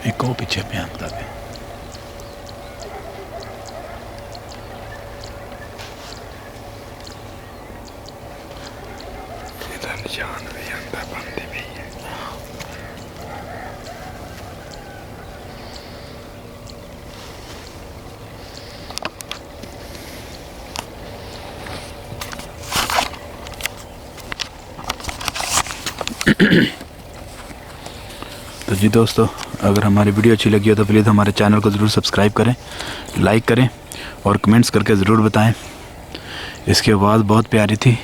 एक और पीछे पे आंकड़ा पे निशान भी अंदर बंदे भी है। तो जी दोस्तों, अगर हमारी वीडियो अच्छी लगी हो तो प्लीज़ हमारे चैनल को ज़रूर सब्सक्राइब करें, लाइक करें और कमेंट्स करके ज़रूर बताएं। इसकी आवाज़ बहुत प्यारी थी।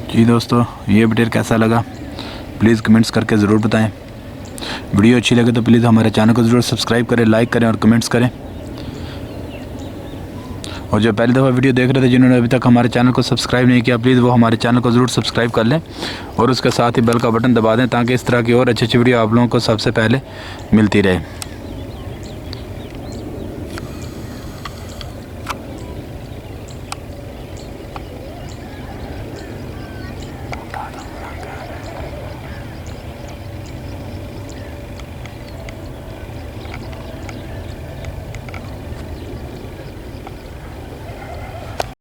जी दोस्तों, ये वीडियो कैसा लगा प्लीज़ कमेंट्स करके ज़रूर बताएं। वीडियो अच्छी लगे तो प्लीज़ हमारे चैनल को ज़रूर सब्सक्राइब करें, लाइक करें और कमेंट्स करें। और जो पहली दफ़ा वीडियो देख रहे थे, जिन्होंने अभी तक हमारे चैनल को सब्सक्राइब नहीं किया, प्लीज़ वो हमारे चैनल को ज़रूर सब्सक्राइब कर लें और उसके साथ ही बेल का बटन दबा दें ताकि इस तरह की और अच्छी अच्छी वीडियो आप लोगों को सबसे पहले मिलती रहे।